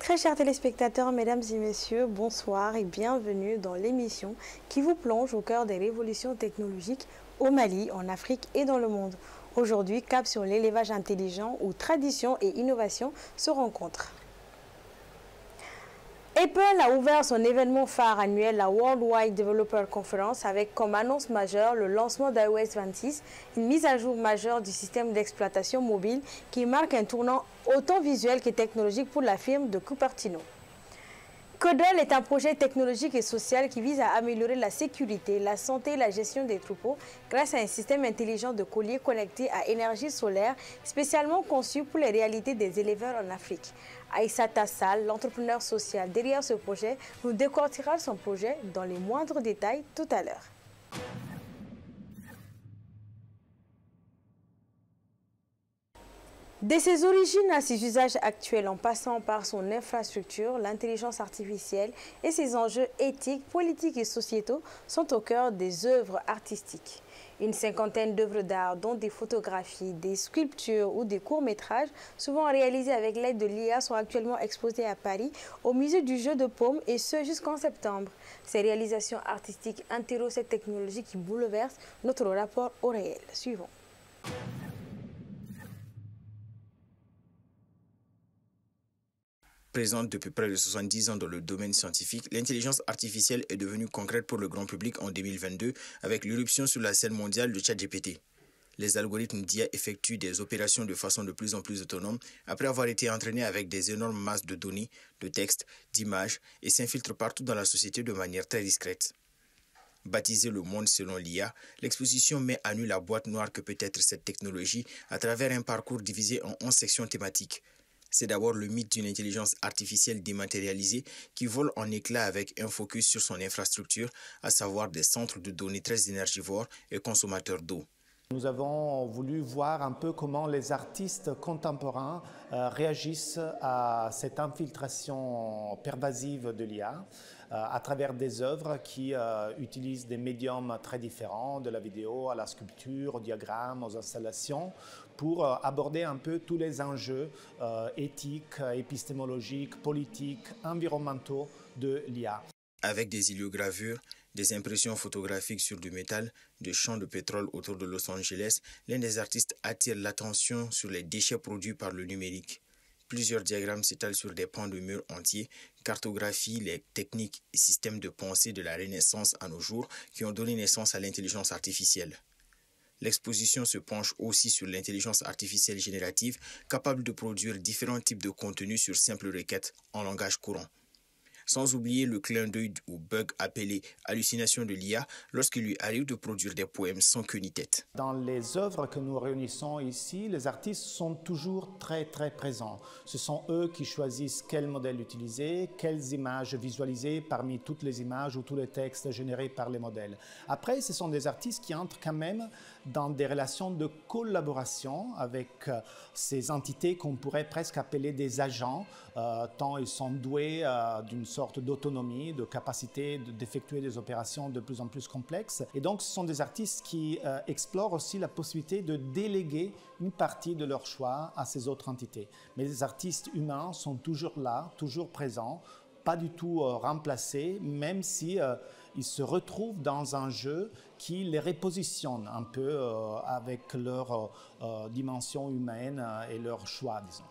Très chers téléspectateurs, mesdames et messieurs, bonsoir et bienvenue dans l'émission qui vous plonge au cœur des révolutions technologiques au Mali, en Afrique et dans le monde. Aujourd'hui, cap sur l'élevage intelligent où tradition et innovation se rencontrent. Apple a ouvert son événement phare annuel, la Worldwide Developer Conference, avec comme annonce majeure le lancement d'iOS 26, une mise à jour majeure du système d'exploitation mobile qui marque un tournant autant visuel que technologique pour la firme de Cupertino. Codel est un projet technologique et social qui vise à améliorer la sécurité, la santé et la gestion des troupeaux grâce à un système intelligent de colliers connectés à énergie solaire spécialement conçu pour les réalités des éleveurs en Afrique. Aïssata Sall, l'entrepreneur social derrière ce projet, nous décortiquera son projet dans les moindres détails tout à l'heure. De ses origines à ses usages actuels en passant par son infrastructure, l'intelligence artificielle et ses enjeux éthiques, politiques et sociétaux sont au cœur des œuvres artistiques. Une cinquantaine d'œuvres d'art, dont des photographies, des sculptures ou des courts-métrages, souvent réalisés avec l'aide de l'IA, sont actuellement exposées à Paris, au musée du Jeu de Paume, et ce jusqu'en septembre. Ces réalisations artistiques interrogent cette technologie qui bouleverse notre rapport au réel. Suivons. Présente depuis près de 70 ans dans le domaine scientifique, l'intelligence artificielle est devenue concrète pour le grand public en 2022 avec l'irruption sur la scène mondiale de ChatGPT. Les algorithmes d'IA effectuent des opérations de façon de plus en plus autonome après avoir été entraînés avec des énormes masses de données, de textes, d'images et s'infiltrent partout dans la société de manière très discrète. Baptisée Le Monde selon l'IA, l'exposition met à nu la boîte noire que peut être cette technologie à travers un parcours divisé en 11 sections thématiques. C'est d'abord le mythe d'une intelligence artificielle dématérialisée qui vole en éclats avec un focus sur son infrastructure, à savoir des centres de données très énergivores et consommateurs d'eau. Nous avons voulu voir un peu comment les artistes contemporains réagissent à cette infiltration pervasive de l'IA à travers des œuvres qui utilisent des médiums très différents, de la vidéo à la sculpture, au diagramme, aux installations, pour aborder un peu tous les enjeux éthiques, épistémologiques, politiques, environnementaux de l'IA. Avec des héliogravures, des impressions photographiques sur du métal, des champs de pétrole autour de Los Angeles, l'un des artistes attire l'attention sur les déchets produits par le numérique. Plusieurs diagrammes s'étalent sur des pans de murs entiers, cartographient les techniques et systèmes de pensée de la Renaissance à nos jours qui ont donné naissance à l'intelligence artificielle. L'exposition se penche aussi sur l'intelligence artificielle générative, capable de produire différents types de contenus sur simple requête en langage courant. Sans oublier le clin d'œil au bug appelé hallucination de l'IA lorsqu'il lui arrive de produire des poèmes sans queue ni tête. Dans les œuvres que nous réunissons ici, les artistes sont toujours très présents. Ce sont eux qui choisissent quel modèle utiliser, quelles images visualiser parmi toutes les images ou tous les textes générés par les modèles. Après, ce sont des artistes qui entrent quand même dans des relations de collaboration avec ces entités qu'on pourrait presque appeler des agents, tant ils sont doués d'une sorte d'autonomie, de capacité d'effectuer des opérations de plus en plus complexes. Et donc, ce sont des artistes qui explorent aussi la possibilité de déléguer une partie de leur choix à ces autres entités. Mais les artistes humains sont toujours là, toujours présents, pas du tout remplacés, même si ils se retrouvent dans un jeu qui les repositionne un peu avec leur dimension humaine et leur choix, disons.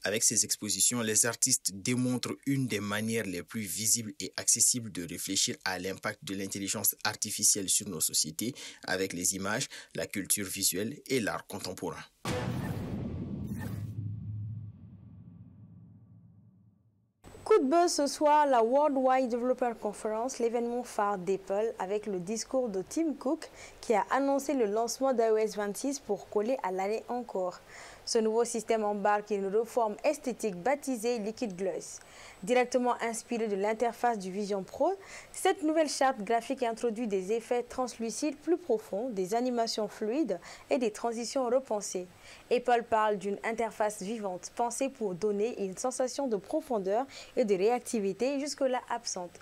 Avec ces expositions, les artistes démontrent une des manières les plus visibles et accessibles de réfléchir à l'impact de l'intelligence artificielle sur nos sociétés avec les images, la culture visuelle et l'art contemporain. Coup de buzz ce soir, la Worldwide Developer Conference, l'événement phare d'Apple, avec le discours de Tim Cook qui a annoncé le lancement d'iOS 26 pour coller à l'année encore. Ce nouveau système embarque une réforme esthétique baptisée Liquid Gloss. Directement inspirée de l'interface du Vision Pro, cette nouvelle charte graphique introduit des effets translucides plus profonds, des animations fluides et des transitions repensées. Apple parle d'une interface vivante pensée pour donner une sensation de profondeur et de réactivité jusque-là absente.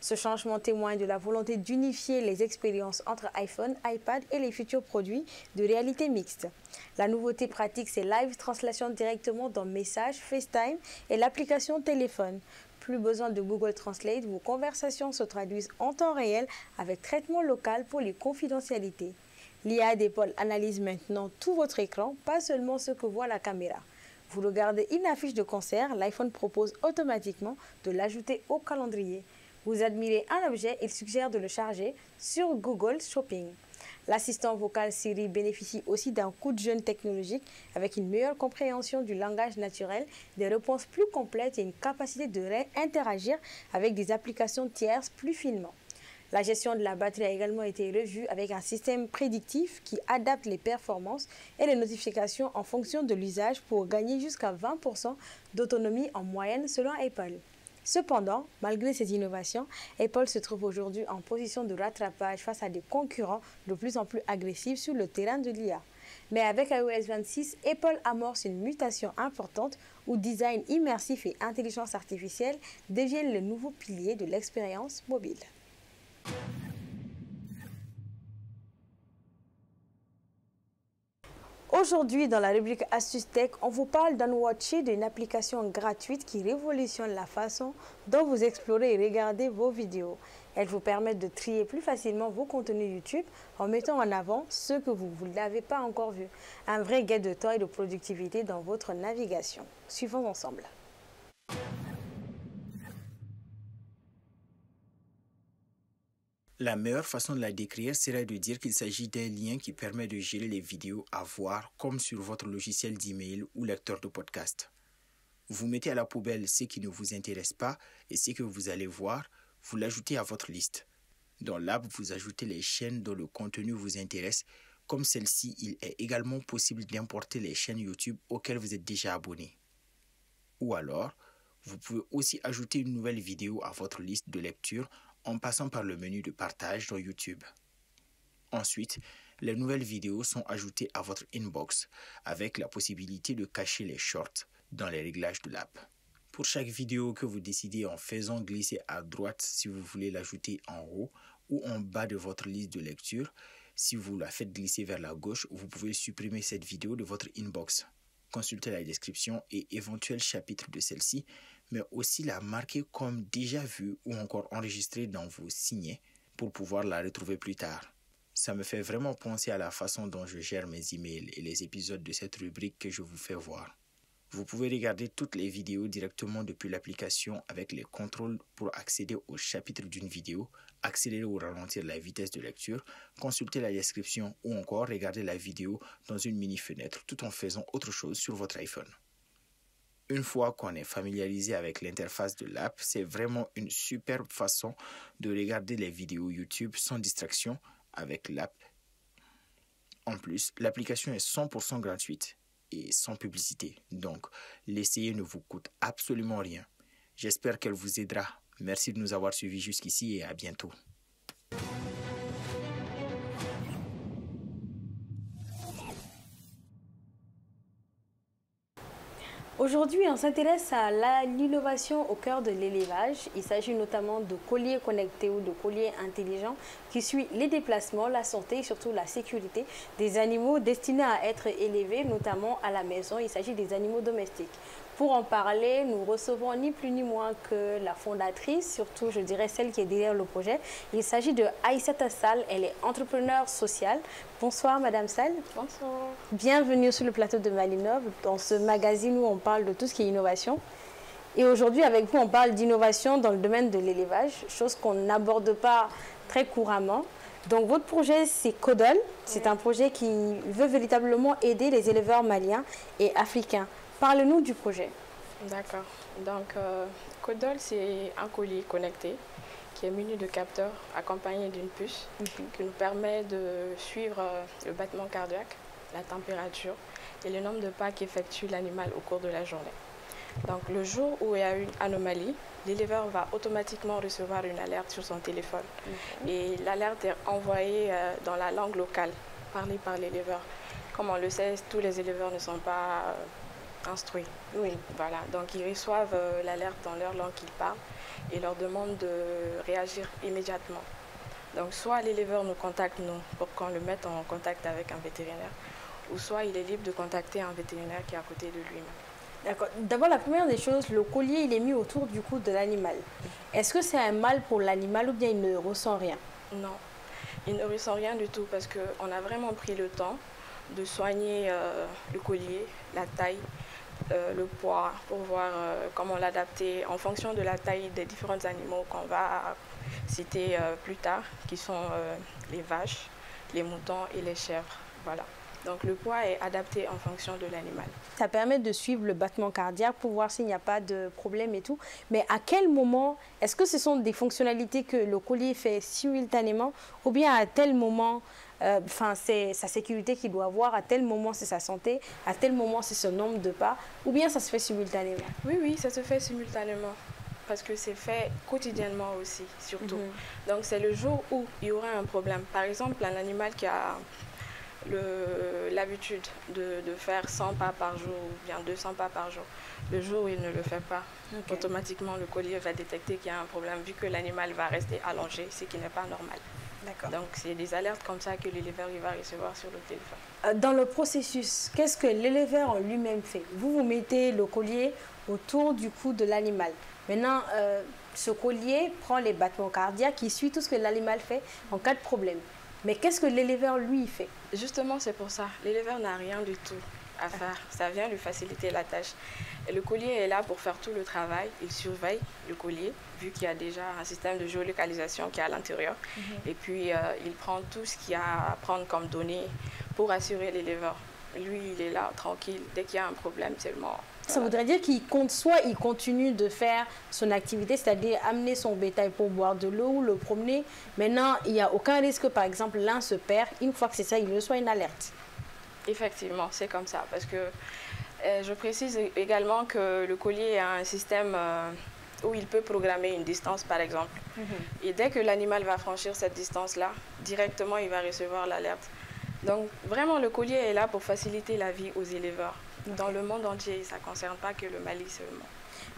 Ce changement témoigne de la volonté d'unifier les expériences entre iPhone, iPad et les futurs produits de réalité mixte. La nouveauté pratique, c'est Live Translation directement dans Messages, FaceTime et l'application téléphone. Plus besoin de Google Translate, vos conversations se traduisent en temps réel avec traitement local pour les confidentialités. L'IA d'Apple analyse maintenant tout votre écran, pas seulement ce que voit la caméra. Vous regardez une affiche de concert, l'iPhone propose automatiquement de l'ajouter au calendrier. Vous admirez un objet, il suggère de le charger sur Google Shopping. L'assistant vocal Siri bénéficie aussi d'un coup de jeune technologique avec une meilleure compréhension du langage naturel, des réponses plus complètes et une capacité de réinteragir avec des applications tierces plus finement. La gestion de la batterie a également été revue avec un système prédictif qui adapte les performances et les notifications en fonction de l'usage pour gagner jusqu'à 20% d'autonomie en moyenne selon Apple. Cependant, malgré ces innovations, Apple se trouve aujourd'hui en position de rattrapage face à des concurrents de plus en plus agressifs sur le terrain de l'IA. Mais avec iOS 26, Apple amorce une mutation importante où design immersif et intelligence artificielle deviennent le nouveau pilier de l'expérience mobile. Aujourd'hui, dans la rubrique Astuces Tech, on vous parle d'Unwatched, d'une application gratuite qui révolutionne la façon dont vous explorez et regardez vos vidéos. Elle vous permet de trier plus facilement vos contenus YouTube en mettant en avant ceux que vous n'avez pas encore vus. Un vrai gain de temps et de productivité dans votre navigation. Suivons ensemble. La meilleure façon de la décrire serait de dire qu'il s'agit d'un lien qui permet de gérer les vidéos à voir comme sur votre logiciel d'email ou lecteur de podcast. Vous mettez à la poubelle ce qui ne vous intéresse pas et ce que vous allez voir, vous l'ajoutez à votre liste. Dans l'app, vous ajoutez les chaînes dont le contenu vous intéresse. Comme celle-ci, il est également possible d'importer les chaînes YouTube auxquelles vous êtes déjà abonné. Ou alors, vous pouvez aussi ajouter une nouvelle vidéo à votre liste de lecture en passant par le menu de partage dans YouTube. Ensuite, les nouvelles vidéos sont ajoutées à votre inbox avec la possibilité de cacher les shorts dans les réglages de l'app. Pour chaque vidéo que vous décidez en faisant glisser à droite si vous voulez l'ajouter en haut ou en bas de votre liste de lecture, si vous la faites glisser vers la gauche, vous pouvez supprimer cette vidéo de votre inbox. Consultez la description et éventuels chapitres de celle-ci, mais aussi la marquer comme déjà vue ou encore enregistrée dans vos signets pour pouvoir la retrouver plus tard. Ça me fait vraiment penser à la façon dont je gère mes emails et les épisodes de cette rubrique que je vous fais voir. Vous pouvez regarder toutes les vidéos directement depuis l'application avec les contrôles pour accéder au chapitre d'une vidéo, accélérer ou ralentir la vitesse de lecture, consulter la description ou encore regarder la vidéo dans une mini-fenêtre tout en faisant autre chose sur votre iPhone. Une fois qu'on est familiarisé avec l'interface de l'app, c'est vraiment une superbe façon de regarder les vidéos YouTube sans distraction avec l'app. En plus, l'application est 100% gratuite et sans publicité, donc l'essayer ne vous coûte absolument rien. J'espère qu'elle vous aidera. Merci de nous avoir suivis jusqu'ici et à bientôt. Aujourd'hui, on s'intéresse à l'innovation au cœur de l'élevage. Il s'agit notamment de colliers connectés ou de colliers intelligents qui suivent les déplacements, la santé et surtout la sécurité des animaux destinés à être élevés, notamment à la maison. Il s'agit des animaux domestiques. Pour en parler, nous recevons ni plus ni moins que la fondatrice, surtout je dirais celle qui est derrière le projet. Il s'agit de Aïssata Sall, elle est entrepreneure sociale. Bonsoir Madame Sall. Bonsoir. Bienvenue sur le plateau de Malinov, dans ce magazine où on parle de tout ce qui est innovation. Et aujourd'hui avec vous, on parle d'innovation dans le domaine de l'élevage, chose qu'on n'aborde pas très couramment. Donc votre projet c'est Codol, c'est un projet qui veut véritablement aider les éleveurs maliens et africains. Parle-nous du projet. D'accord. Donc, Codol, c'est un collier connecté qui est muni de capteurs accompagné d'une puce qui nous permet de suivre le battement cardiaque, la température et le nombre de pas qu'effectue l'animal au cours de la journée. Donc, le jour où il y a une anomalie, l'éleveur va automatiquement recevoir une alerte sur son téléphone. Et l'alerte est envoyée dans la langue locale, parlée par l'éleveur. Comme on le sait, tous les éleveurs ne sont pas instruits. Oui. Voilà, donc ils reçoivent l'alerte dans leur langue qu'ils parlent et leur demandent de réagir immédiatement. Donc soit l'éleveur nous contacte, nous, pour qu'on le mette en contact avec un vétérinaire, ou soit il est libre de contacter un vétérinaire qui est à côté de lui-même. D'accord. D'abord, la première des choses, le collier, il est mis autour du cou de l'animal. Est-ce que c'est un mal pour l'animal ou bien il ne ressent rien? Non, il ne ressent rien du tout parce qu'on a vraiment pris le temps de soigner le collier, la taille, le poids, pour voir comment l'adapter en fonction de la taille des différents animaux qu'on va citer plus tard, qui sont les vaches, les moutons et les chèvres. Voilà. Donc le poids est adapté en fonction de l'animal. Ça permet de suivre le battement cardiaque pour voir s'il n'y a pas de problème et tout. Mais à quel moment, est-ce que ce sont des fonctionnalités que le collier fait simultanément ou bien à tel moment, c'est sa sécurité qu'il doit avoir, à tel moment c'est sa santé, à tel moment c'est son nombre de pas, ou bien ça se fait simultanément? Oui, ça se fait simultanément parce que c'est fait quotidiennement aussi, surtout. Donc c'est le jour où il y aura un problème. Par exemple, un animal qui a l'habitude de faire 100 pas par jour ou bien 200 pas par jour. Le jour où il ne le fait pas, automatiquement le collier va détecter qu'il y a un problème vu que l'animal va rester allongé, ce qui n'est pas normal. Donc c'est des alertes comme ça que l'éleveur va recevoir sur le téléphone. Dans le processus, qu'est-ce que l'éleveur en lui-même fait? Vous mettez le collier autour du cou de l'animal. Maintenant, ce collier prend les battements cardiaques, il suit tout ce que l'animal fait en cas de problème. Mais qu'est-ce que l'éleveur, lui, fait? Justement, c'est pour ça. L'éleveur n'a rien du tout à faire. Ça vient lui faciliter la tâche. Et le collier est là pour faire tout le travail. Il surveille le collier, vu qu'il y a déjà un système de géolocalisation qui est à l'intérieur. Et puis, il prend tout ce qu'il y a à prendre comme données pour assurer l'éleveur. Lui, il est là, tranquille. Dès qu'il y a un problème, seulement... Ça voudrait dire qu'il il continue de faire son activité, c'est-à-dire amener son bétail pour boire de l'eau ou le promener. Maintenant, il n'y a aucun risque, par exemple, l'un se perd. Une fois que c'est ça, il reçoit une alerte. Effectivement, c'est comme ça. Parce que je précise également que le collier a un système où il peut programmer une distance, par exemple. Et dès que l'animal va franchir cette distance-là, directement, il va recevoir l'alerte. Donc, vraiment, le collier est là pour faciliter la vie aux éleveurs. Dans le monde entier, ça ne concerne pas que le Mali seulement.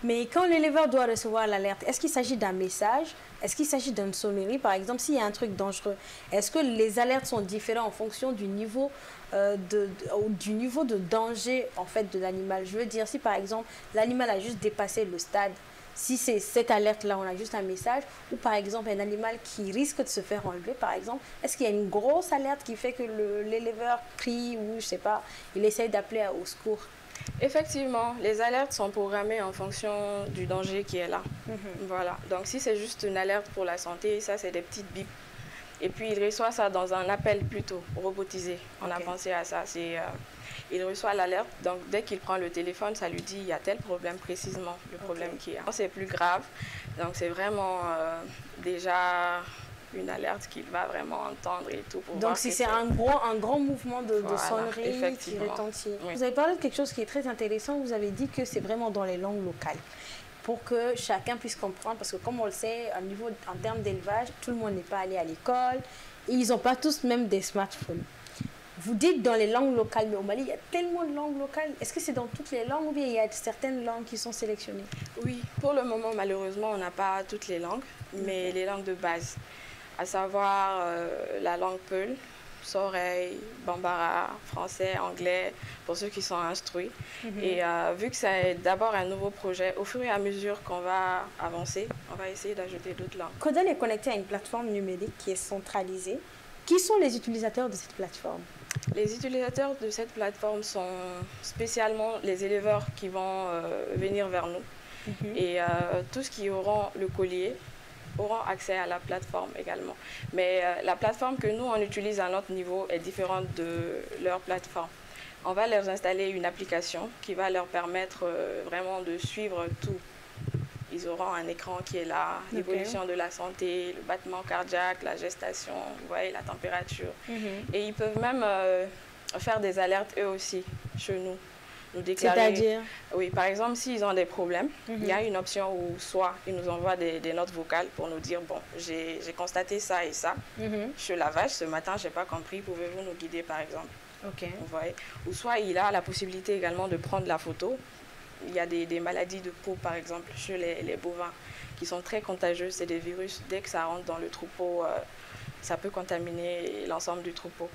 Mais quand l'éleveur doit recevoir l'alerte, est-ce qu'il s'agit d'un message? Est-ce qu'il s'agit d'une sonnerie? Par exemple, s'il y a un truc dangereux, est-ce que les alertes sont différentes en fonction du niveau de danger en fait, de l'animal? Je veux dire, si par exemple, l'animal a juste dépassé le stade, si c'est cette alerte-là, on a juste un message, ou par exemple un animal qui risque de se faire enlever, par exemple, est-ce qu'il y a une grosse alerte qui fait que l'éleveur crie ou je sais pas, il essaye d'appeler au secours? Effectivement, les alertes sont programmées en fonction du danger qui est là. Voilà. Donc si c'est juste une alerte pour la santé, ça c'est des petites bips. Et puis il reçoit ça dans un appel plutôt robotisé. On a pensé à ça. Il reçoit l'alerte, donc dès qu'il prend le téléphone, ça lui dit il y a tel problème précisément, le problème qui est. C'est plus grave, donc c'est vraiment déjà une alerte qu'il va vraiment entendre et tout. Donc si c'est un grand mouvement de sonnerie qui retentit. Oui. Vous avez parlé de quelque chose qui est très intéressant, vous avez dit que c'est vraiment dans les langues locales, pour que chacun puisse comprendre, parce que comme on le sait, en termes d'élevage, tout le monde n'est pas allé à l'école, et ils n'ont pas tous même des smartphones. Vous dites dans les langues locales, mais au Mali, il y a tellement de langues locales. Est-ce que c'est dans toutes les langues ou bien il y a certaines langues qui sont sélectionnées? Oui, pour le moment, malheureusement, on n'a pas toutes les langues, mais les langues de base, à savoir la langue Peul, Soreil, Bambara, français, anglais, pour ceux qui sont instruits. Et vu que c'est d'abord un nouveau projet, au fur et à mesure qu'on va avancer, on va essayer d'ajouter d'autres langues. Codal est connecté à une plateforme numérique qui est centralisée. Qui sont les utilisateurs de cette plateforme? Les utilisateurs de cette plateforme sont spécialement les éleveurs qui vont venir vers nous. Et tous qui auront le collier auront accès à la plateforme également. Mais la plateforme que nous, on utilise à notre niveau est différente de leur plateforme. On va leur installer une application qui va leur permettre vraiment de suivre tout. Ils auront un écran qui est là, l'évolution de la santé, le battement cardiaque, la gestation, vous voyez, la température. Et ils peuvent même faire des alertes eux aussi chez nous. Nous déclarer. C'est-à-dire? Oui, par exemple, s'ils ont des problèmes, il y a une option où soit ils nous envoient des notes vocales pour nous dire, bon, j'ai constaté ça et ça. Chez la vache, ce matin, je n'ai pas compris, pouvez-vous nous guider par exemple? Vous voyez. Ou soit il a la possibilité également de prendre la photo. Il y a des maladies de peau, par exemple, chez les bovins, qui sont très contagieuses. C'est des virus. Dès que ça rentre dans le troupeau, ça peut contaminer l'ensemble du troupeau.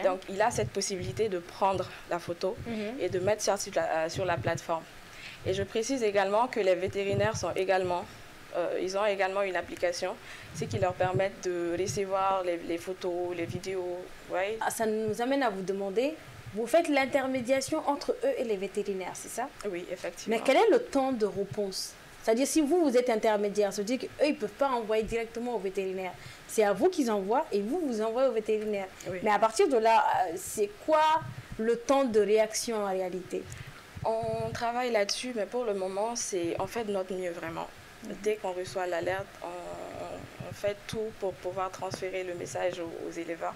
Donc, il a cette possibilité de prendre la photo et de mettre sur la plateforme. Et je précise également que les vétérinaires sont également, ils ont également une application, ce qui leur permet de recevoir les photos, les vidéos. Ouais. Ça nous amène à vous demander, vous faites l'intermédiation entre eux et les vétérinaires, c'est ça? Oui, effectivement. Mais quel est le temps de réponse? C'est-à-dire, si vous êtes intermédiaire, ça veut dire qu'eux, ils ne peuvent pas envoyer directement au vétérinaire. C'est à vous qu'ils envoient et vous envoyez au vétérinaire. Oui. Mais à partir de là, c'est quoi le temps de réaction en réalité? On travaille là-dessus, mais pour le moment, on fait de notre mieux vraiment. Dès qu'on reçoit l'alerte, on fait tout pour pouvoir transférer le message aux éleveurs.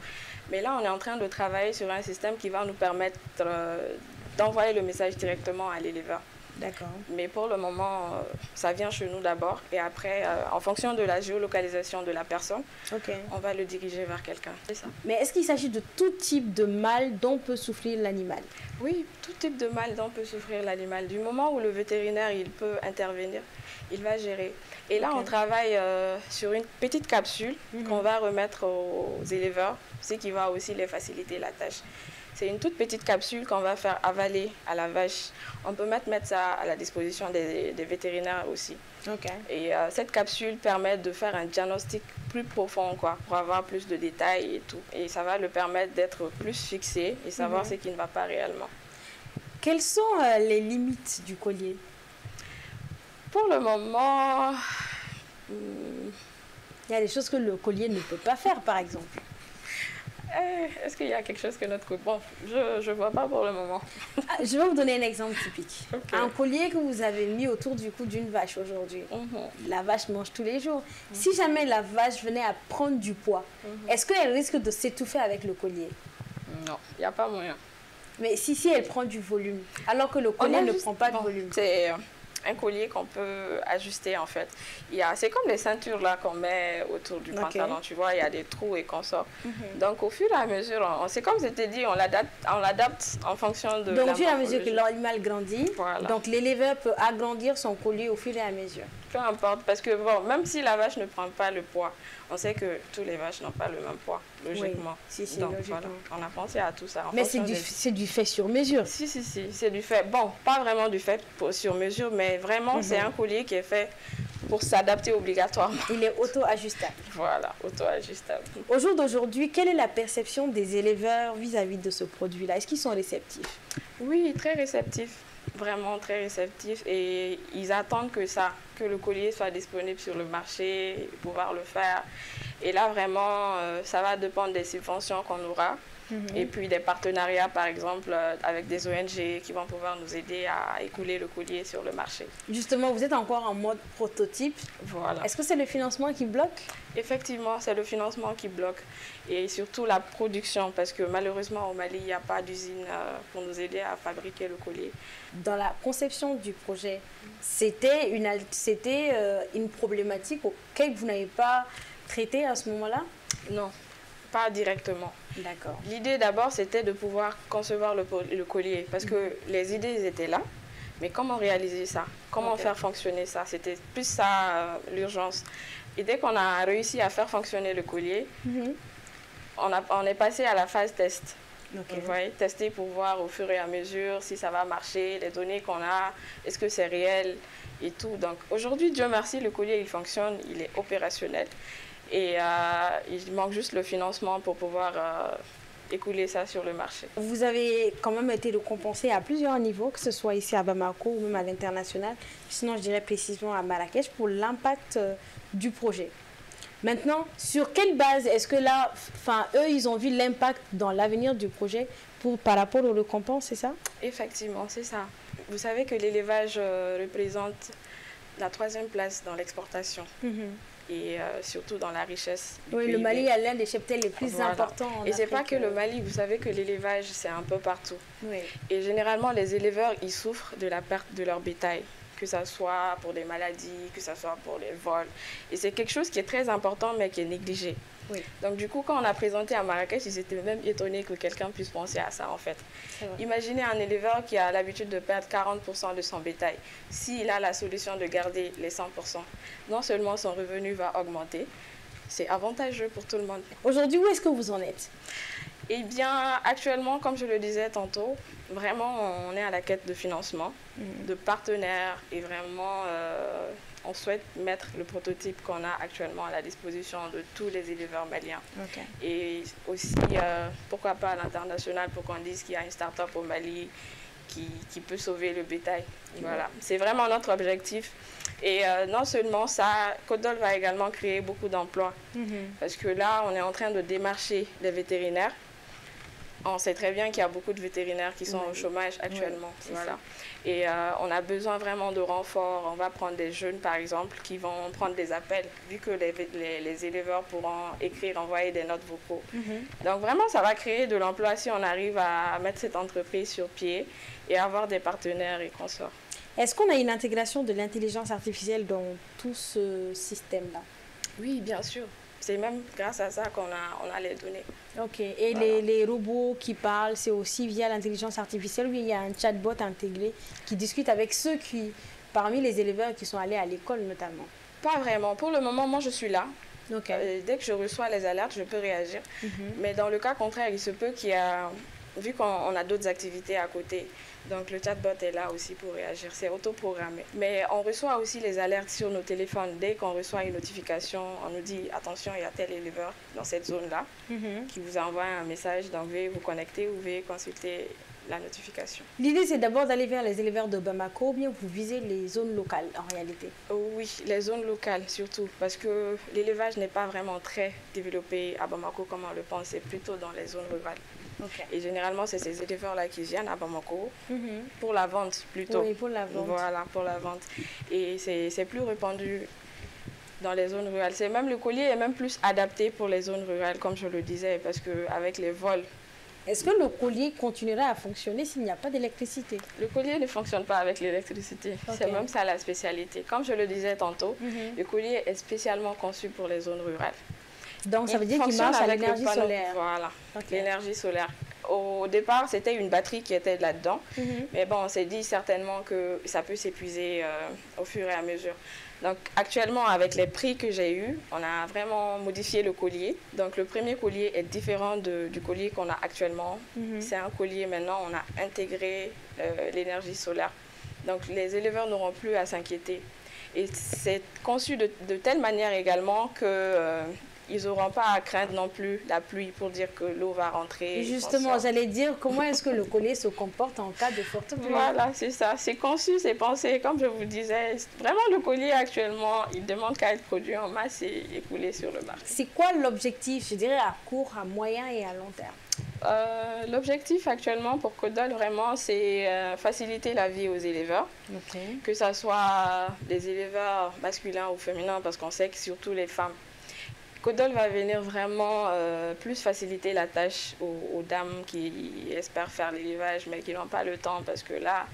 Mais là, on est en train de travailler sur un système qui va nous permettre d'envoyer le message directement à l'éleveur. D'accord. Mais pour le moment, ça vient chez nous d'abord. Et après, en fonction de la géolocalisation de la personne, on va le diriger vers quelqu'un. C'est ça. Mais est-ce qu'il s'agit de tout type de mal dont peut souffrir l'animal? Oui, tout type de mal dont peut souffrir l'animal. Du moment où le vétérinaire il peut intervenir, il va gérer. Et là, on travaille sur une petite capsule qu'on va remettre aux éleveurs, ce qui va aussi les faciliter la tâche. C'est une toute petite capsule qu'on va faire avaler à la vache. On peut mettre ça à la disposition des vétérinaires aussi. Et cette capsule permet de faire un diagnostic plus profond, pour avoir plus de détails et tout. Et ça va le permettre d'être plus fixé et savoir ce qui ne va pas réellement. Quelles sont les limites du collier? Pour le moment, il y a des choses que le collier ne peut pas faire, par exemple. Est-ce qu'il y a quelque chose que notre... Bon, je ne vois pas pour le moment. Je vais vous donner un exemple typique. Un collier que vous avez mis autour du cou d'une vache aujourd'hui. La vache mange tous les jours. Si jamais la vache venait à prendre du poids, est-ce qu'elle risque de s'étouffer avec le collier? Non, il n'y a pas moyen. Mais si elle prend du volume, alors que le collier ne prend pas de volume. C'est un collier qu'on peut ajuster en fait. C'est comme les ceintures là qu'on met autour du pantalon, tu vois, il y a des trous et qu'on sort. Donc au fur et à mesure, c'est comme je t'ai dit, on l'adapte en fonction de... Donc au fur et à mesure que l'animal grandit, donc l'éleveur peut agrandir son collier au fur et à mesure. Peu importe, parce que bon, même si la vache ne prend pas le poids, on sait que toutes les vaches n'ont pas le même poids, logiquement. Oui, donc logiquement. Voilà, on a pensé à tout ça. Mais c'est du fait sur mesure. Si, c'est du fait. Bon, pas vraiment du fait sur mesure, mais vraiment c'est un collier qui est fait pour s'adapter obligatoirement. Il est auto-ajustable. Voilà, auto-ajustable. Au jour d'aujourd'hui, quelle est la perception des éleveurs vis-à-vis de ce produit-là? Est-ce qu'ils sont réceptifs? Oui, très réceptifs. Vraiment très réceptifs. Et ils attendent que le collier soit disponible sur le marché, pouvoir le faire. Et là, vraiment, ça va dépendre des subventions qu'on aura. Et puis des partenariats, par exemple, avec des ONG qui vont pouvoir nous aider à écouler le collier sur le marché. Justement, vous êtes encore en mode prototype. Voilà. Est-ce que c'est le financement qui bloque? Effectivement, c'est le financement qui bloque. Et surtout la production, parce que malheureusement, au Mali, il n'y a pas d'usine pour nous aider à fabriquer le collier. Dans la conception du projet, c'était une problématique auquel vous n'avez pas traité à ce moment-là? Non. Pas directement. D'accord. L'idée d'abord, c'était de pouvoir concevoir le collier parce que les idées ils étaient là, mais comment réaliser ça? Comment faire fonctionner ça? C'était plus ça l'urgence. Et dès qu'on a réussi à faire fonctionner le collier, on est passé à la phase test. Vous voyez, tester pour voir au fur et à mesure si ça va marcher, les données qu'on a, est-ce que c'est réel et tout. Donc aujourd'hui, Dieu merci, le collier il fonctionne, il est opérationnel. Et il manque juste le financement pour pouvoir écouler ça sur le marché. Vous avez quand même été récompensé à plusieurs niveaux, que ce soit ici à Bamako ou même à l'international, sinon je dirais précisément à Marrakech, pour l'impact du projet. Maintenant, sur quelle base est-ce que là, eux, ils ont vu l'impact dans l'avenir du projet par rapport aux récompenses, c'est ça? Effectivement, c'est ça. Vous savez que l'élevage représente la 3e place dans l'exportation. Et surtout dans la richesse. Oui, le Mali est l'un des cheptels les plus importants en Afrique. Et ce n'est pas que le Mali, vous savez que l'élevage, c'est un peu partout. Oui. Et généralement, les éleveurs, ils souffrent de la perte de leur bétail, que ce soit pour des maladies, que ce soit pour les vols. Et c'est quelque chose qui est très important, mais qui est négligé. Oui. Donc du coup, quand on a présenté à Marrakech, ils étaient même étonnés que quelqu'un puisse penser à ça en fait. Imaginez un éleveur qui a l'habitude de perdre 40% de son bétail. S'il a la solution de garder les 100%, non seulement son revenu va augmenter, c'est avantageux pour tout le monde. Aujourd'hui, où est-ce que vous en êtes? Eh bien, actuellement, comme je le disais tantôt, vraiment, on est à la quête de financement, de partenaires et vraiment, on souhaite mettre le prototype qu'on a actuellement à la disposition de tous les éleveurs maliens. Et aussi, pourquoi pas à l'international pour qu'on dise qu'il y a une start-up au Mali qui peut sauver le bétail. Voilà, c'est vraiment notre objectif. Et non seulement ça, Côte-d'Or va également créer beaucoup d'emplois. Parce que là, on est en train de démarcher les vétérinaires. On sait très bien qu'il y a beaucoup de vétérinaires qui sont au chômage actuellement. Voilà. Et on a besoin vraiment de renforts. On va prendre des jeunes, par exemple, qui vont prendre des appels, vu que les éleveurs pourront écrire, envoyer des notes vocaux. Donc vraiment, ça va créer de l'emploi si on arrive à mettre cette entreprise sur pied et avoir des partenaires et consorts. Est-ce qu'on a une intégration de l'intelligence artificielle dans tout ce système-là? Oui, bien sûr. C'est même grâce à ça qu'on a les données. Ok. Et voilà. les robots qui parlent, c'est aussi via l'intelligence artificielle ou il y a un chatbot intégré qui discute avec ceux parmi les éleveurs qui sont allés à l'école notamment? Pas vraiment. Pour le moment, moi, je suis là. Dès que je reçois les alertes, je peux réagir. Mais dans le cas contraire, il se peut qu'il y a... Vu qu'on a d'autres activités à côté, donc le chatbot est là aussi pour réagir, c'est autoprogrammé. Mais on reçoit aussi les alertes sur nos téléphones. Dès qu'on reçoit une notification, on nous dit « Attention, il y a tel éleveur dans cette zone-là qui vous envoie un message, donc veuillez vous connecter ou veuillez consulter la notification. » L'idée, c'est d'abord d'aller vers les éleveurs de Bamako ou bien vous visez les zones locales en réalité? Oui, les zones locales surtout, parce que l'élevage n'est pas vraiment très développé à Bamako comme on le pense, c'est plutôt dans les zones rurales. Et généralement, c'est ces éleveurs-là qui viennent à Bamako pour la vente plutôt. Oui, pour la vente. Voilà, pour la vente. Et c'est plus répandu dans les zones rurales. Même le collier est même plus adapté pour les zones rurales, comme je le disais, parce qu'avec les vols. Est-ce que le collier continuera à fonctionner s'il n'y a pas d'électricité? Le collier ne fonctionne pas avec l'électricité. C'est même ça la spécialité. Comme je le disais tantôt, le collier est spécialement conçu pour les zones rurales. Donc, ça veut dire qu'il marche à l'énergie solaire. Voilà, l'énergie solaire. Au départ, c'était une batterie qui était là-dedans. Mais bon, on s'est dit certainement que ça peut s'épuiser au fur et à mesure. Donc, actuellement, avec les prix que j'ai eus, on a vraiment modifié le collier. Donc, le premier collier est différent du collier qu'on a actuellement. C'est un collier, maintenant, on a intégré l'énergie solaire. Donc, les éleveurs n'auront plus à s'inquiéter. Et c'est conçu de telle manière également que... ils n'auront pas à craindre non plus la pluie pour dire que l'eau va rentrer. Et justement, j'allais dire, comment est-ce que le collier se comporte en cas de forte pluie? Voilà, c'est ça. C'est conçu, c'est pensé. Comme je vous disais, vraiment le collier actuellement, il demande qu'à être produit en masse et écoulé sur le marché. C'est quoi l'objectif, je dirais, à court, à moyen et à long terme? L'objectif actuellement pour Côte-d'Or, vraiment, c'est faciliter la vie aux éleveurs. Que ce soit des éleveurs masculins ou féminins, parce qu'on sait que surtout les femmes. Côte-d'Or va venir vraiment plus faciliter la tâche aux dames qui espèrent faire l'élevage mais qui n'ont pas le temps parce que là,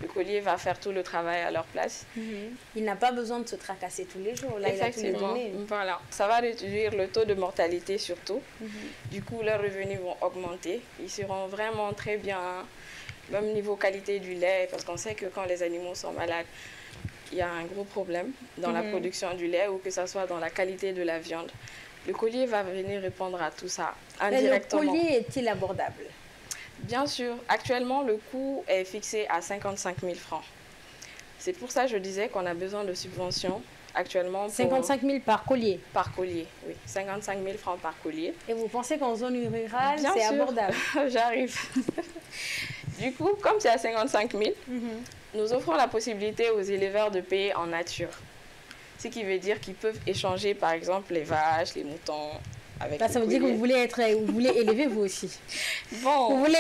le collier va faire tout le travail à leur place. Il n'a pas besoin de se tracasser tous les jours. Là, effectivement, voilà. Ça va réduire le taux de mortalité surtout. Du coup, leurs revenus vont augmenter. Ils seront vraiment très bien, même niveau qualité du lait, parce qu'on sait que quand les animaux sont malades, il y a un gros problème dans la production du lait ou que ce soit dans la qualité de la viande. Le collier va venir répondre à tout ça indirectement. Mais le collier est-il abordable? Bien sûr. Actuellement, le coût est fixé à 55 000 francs. C'est pour ça que je disais qu'on a besoin de subventions actuellement. Pour... 55 000 par collier? Par collier, oui. 55 000 francs par collier. Et vous pensez qu'en zone rurale, c'est abordable? J'arrive. Du coup, comme c'est à 55 000, nous offrons la possibilité aux éleveurs de payer en nature. Ce qui veut dire qu'ils peuvent échanger, par exemple, les vaches, les moutons avec ça veut dire que vous voulez élever vous aussi. Bon. Vous voulez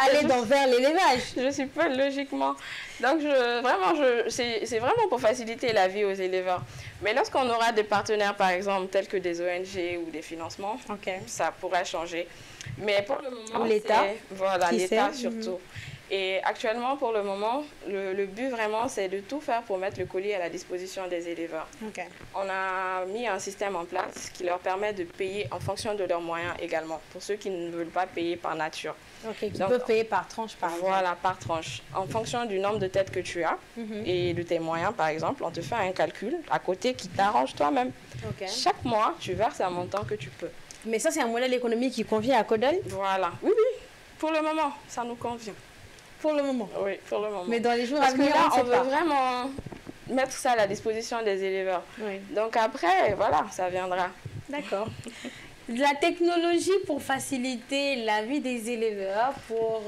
aller vers l'élevage. Je suppose, logiquement. Donc, c'est vraiment pour faciliter la vie aux éleveurs. Mais lorsqu'on aura des partenaires, par exemple, tels que des ONG ou des financements, ça pourra changer. Mais pour le moment, l'État. Voilà, l'État surtout. Et actuellement, pour le moment, le but vraiment, c'est de tout faire pour mettre le colis à la disposition des éleveurs. Okay. On a mis un système en place qui leur permet de payer en fonction de leurs moyens également, pour ceux qui ne veulent pas payer par nature. Ok, qui peuvent payer par tranche, par exemple. Voilà, par tranche. En fonction du nombre de têtes que tu as et de tes moyens, par exemple, on te fait un calcul à côté qui t'arrange toi-même. Okay. Chaque mois, tu verses un montant que tu peux. Mais ça, c'est un modèle économique qui convient à Codol? Voilà. Oui, oui. Pour le moment, ça nous convient. Pour le moment? Oui, pour le moment. Mais dans les jours à venir, on veut pas. vraiment mettre ça à la disposition des éleveurs. Oui. Donc après, voilà, ça viendra. D'accord. La technologie pour faciliter la vie des éleveurs, pour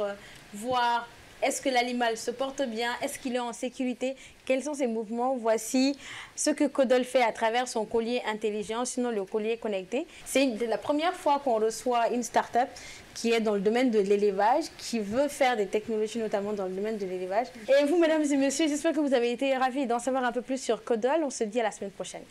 voir est-ce que l'animal se porte bien, est-ce qu'il est en sécurité, quels sont ses mouvements. Voici ce que Codol fait à travers son collier intelligent, sinon le collier connecté. C'est la première fois qu'on reçoit une start-up qui est dans le domaine de l'élevage, qui veut faire des technologies notamment dans le domaine de l'élevage. Et vous, mesdames et messieurs, j'espère que vous avez été ravis d'en savoir un peu plus sur Codol. On se dit à la semaine prochaine.